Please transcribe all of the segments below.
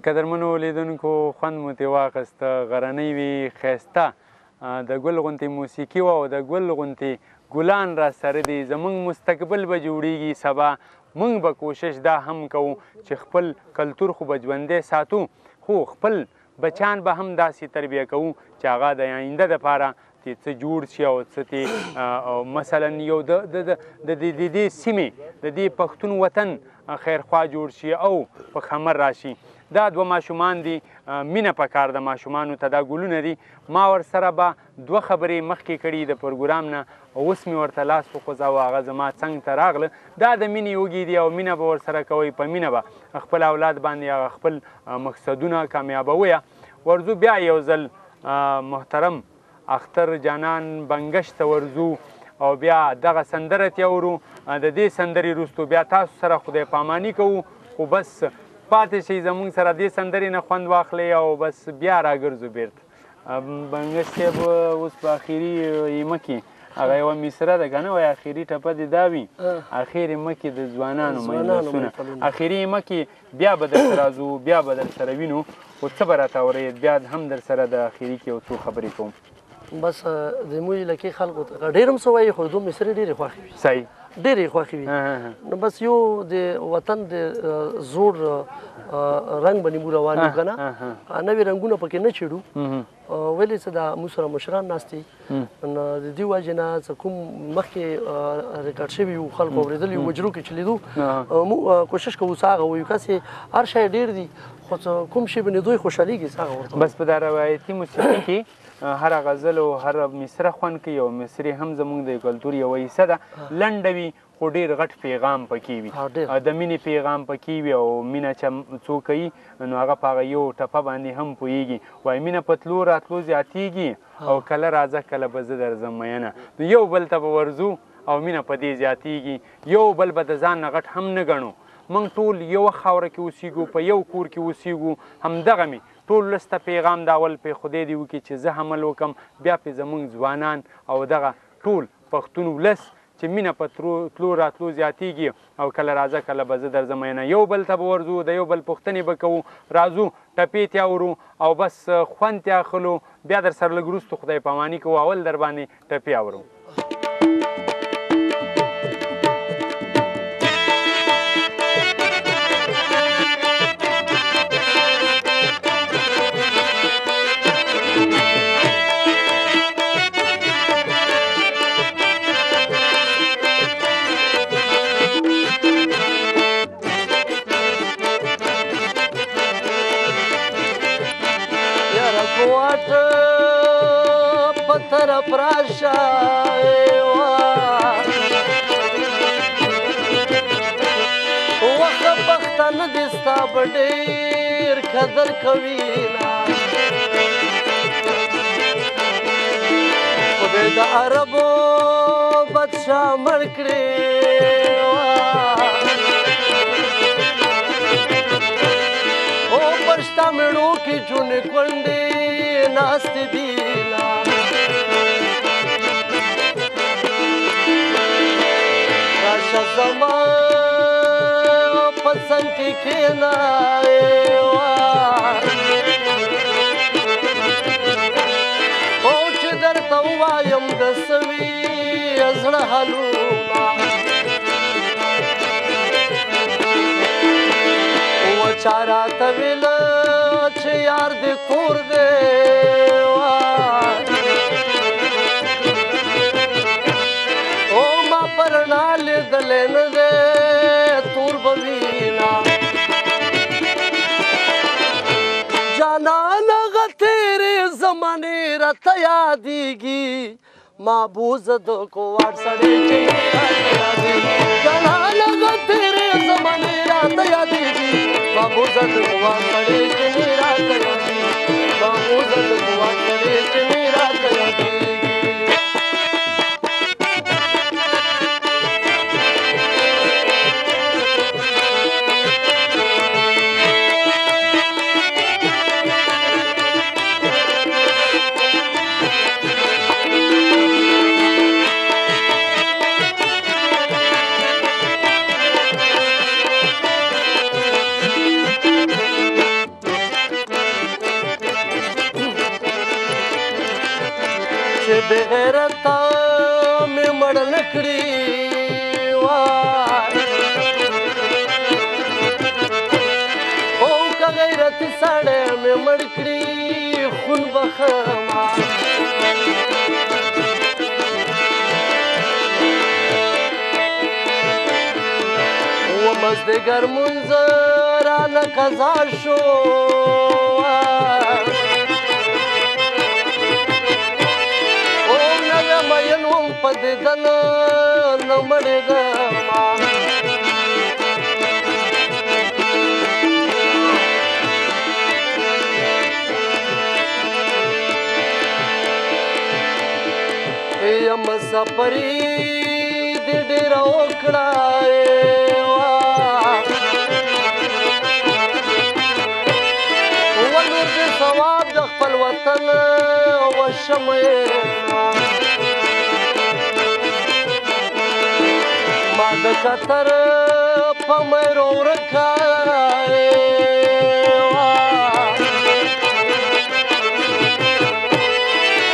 قدرمنو لیدونکو خوند مو ترې واخیسته غرنۍ وي ښایسته د ګل غوندې موسیقي وه او د ګل غوندې ګلان را سره دي زموږ مستقبل به جوړیږي سبا موږ به کوشش دا هم کوو چې خپل کلتور خو به ژوندی ساتو خو خپل بچیان به هم داسې تربیه کوو چې هغه د آینده دپاره چې څه جوړ شي او څه ترې مثلا یو د دې سیمې د دې پښتون وطن خیرخوا جوړ شي او په خمر راشي دا دوه ماشومان دي مینه پکار د ماشومانو ته دا ګلونه دي ما ورسره به دوه خبرې مخکې کړي د پروګرام نه اوس مې ورته لاس وخوځاوه هغه زما څنګ ته راغله دا د مینې وږي دي او مینه به ورسره کوئ په مینه به خپل اولاد باندې هغه خپل مقصدونه کامیابویه ورځو بیا یو ځل محترم اختر جانان بنګش ته ورځو او بیا دغه سندره تیورو د دې سندرې وروستو بیا تاسو سره خدای پاماني کوو خو بس پاتې شئ زموږ سره دې سندرې نه خوند واخلئ او بس بیا راګرځو بیرته بنګش صاحب اوس په اخري ایمه کې هغه یوه مصره ده که نه وایي اخري ټپه دې دا وي اخر ایمه کې د ځوانانو مجلسونه اخري ایمه کې بیا به درسره راځو بیا به درسره وینو خو څه به راته اورئ بیا هم درسره د اخري کې یو څو خبرې کوم بس د موږ لکې خلکو ته ډېر هم څه وایي خو دوه مصرې ډېرې خوښې وي صحیح ډېرې خوښې وي نو بس یو د وطن د زوړ رنګ به نیمو روان یو که نه نوي رنګونه پکې نه چېړو ولې څه دا موږ سره مشران ناست دي نو د دې وجې نه څه کوم مخکې ریکارډ شوي وو خلکو اورېدلي وو مجرو کې چې لیدو موږ کوشش کوو څه هغه وایو کاسې هر شی ډېر دي خو کوم شی باندې دوی خوشحالېږي څه هغه ورته بس په دا روایتي موسیقي کې هر غزل او هر مصره خوند کوي او مصري هم زموږ د کلتور یوه حصه ده لنډه وي خو ډېر غټ پیغام پکې وي د مینې پیغام پکې وي او مینه چې څوک کوي نو هغه په هغه یو ټپه باندې هم پوهېږي وایي مینه په تلو راتلو زیاتېږي او کله راځه کله به زه درځم میینه نو یو بل ته به ورځو او مینه په دې زیاتېږي یو بل به د ځان نه غټ هم نه ګڼو موږ ټول یوه خاوره کې اوسېږو په یو کور کې اوسېږو همدغه مې ټول لسته پیغام دا اول پې خدای دې وکړي چې زه حمل وکړم بیا پې زموږ ځوانان او دغه ټول پښتون ولس چې مینه په تلو راتلو زیاتېږي او کله راځه کله به زه درځم میینه یو بل ته به ورځو د یو بل پوښتنې به کوو راځو ټپې تیاورو او بس خوند تې اخلو بیا در سره لږ وروستو خدای پاماني کوو اول در باندې ټپې اورو طرف راشه وخه پښتانه دې ستا به ډېر قدر کوي خدای د عربو بادشاه مړ کړې او پر شته مېړو کې جونې کونډې ناستې دي زما پسند کې کېنه او چې درته ووایم د سوي زړه حالونه و چا راته ویله چې یار دې کور دی پرنا لیدلې نه دی تور به وینا جانان هغه تېرې زمانې راته یادېږي محبوس د کوواټ سړی چې جانان هغه تېرې زمانې راته یادېږي محبوس د کوواټ سړی چې راته یادېږي محبوس د کوواټ سړی چې راته یادېږي کړي وای او که غیرتي سړی مې مړ کړي خون بخما مازدیګر مونځ رانه قضا شو او نوی مین وم په دیدن نه مړېږم یم سفري دې ډېره وکړه ثواب د خپل وطن وشم ما د قطر په مېرو ورکه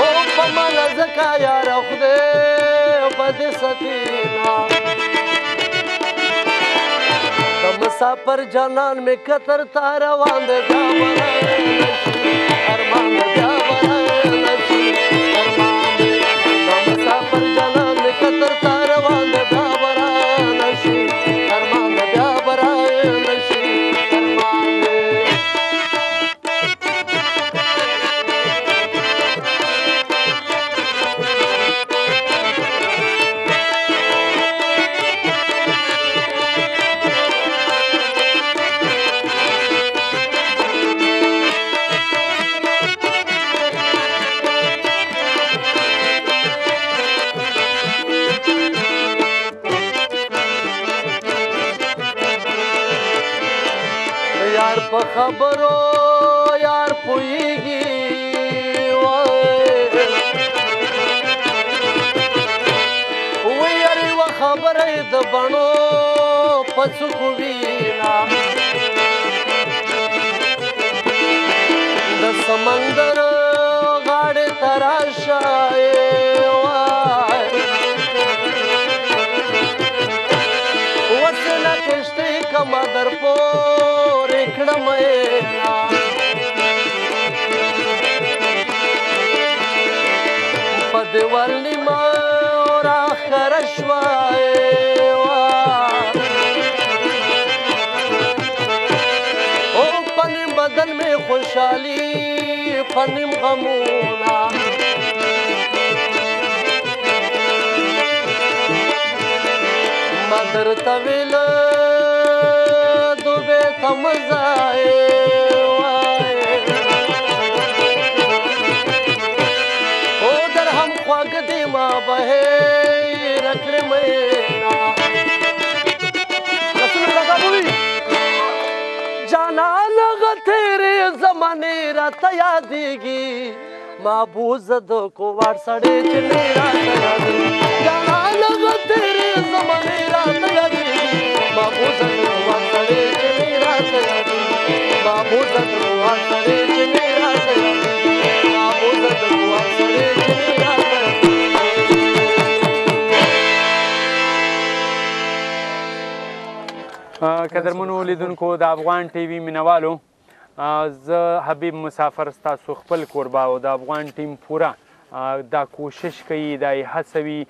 او په مانا ځکه یاره خدای به دې سفینه د مسافر جانان مې قطر ته روان دی بیا به ارمان بیا به نشي ارمان دی د مسافر جانان مې قطر ته روان دی بیا به رانشي ارمان دی بیا به رانشي ارمان دی یار په خبرو یار پوهیږي وای یارې یوه خبره یې د بڼو په څوکو وینا د سمندر غاړې ته راشه وسله کشتۍ کمه در پورې کړم په دیوال نیمه راښکاره شوه او په نیم بدن مې خوشحالي په نیم غمونه ما درته ویله دوبۍ ته مه ځه او در هم خواږه دې ما به هېره کړې مینا جانان هغه تېرې زمانې راته یادېږي محبوزه د کوواړ سړی چې نه راته یادېږي جانان هغه تېرې زمانې راته یادېږي محبوزه د کوواړ سړی چې نه راته یادېږي محبوزه د کوواړ سړی چې نه راته یادېږي محبوزه د کوواړ سړی چې نه راته یادېږي. قدرمنو لیدونکو د افغان ټي وي مینوالو زه حبیب مسافر ستاسو خپل کوربه او د افغان ټیم پوره دا کوشش کوي دا یې هڅوي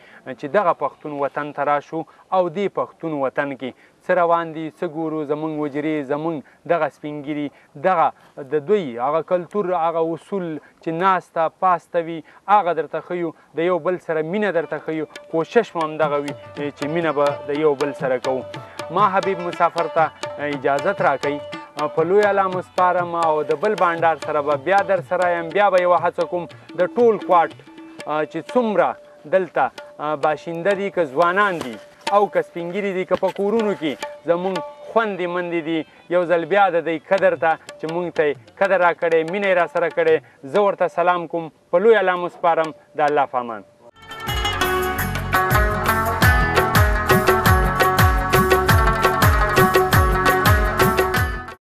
چې دغه پښتون وطن ته راشو او دې پښتون وطن کې څه روان دي څه ګورو زموږ وجرې زموږ دغه سپینګیري دغه د دوی هغه کلتور هغه اصول چې ناسته پاسته وي هغه درته ښیو د یو بل سره مینه درته ښیو کوشش مو همدغه وي چې مینه به د یو بل سره کوو ما حبیب مسافر ته اجازت راکوي په لوی الله مو سپارم او د بل بانډار سره به بیا در سره یم بیا به یوه هڅه کوم د ټول کوټ چې څومره دلته باشنده دي که ځوانان دي او که سپینګیري دي که په کورونو کې زموږ خوندې مندې دي یو ځل بیا د دوی قدر ته چې موږ ته یې قدر راکړی مینه یې راسره کړی زه ورته سلام کوم په لوی الله مو سپارم د الله په امان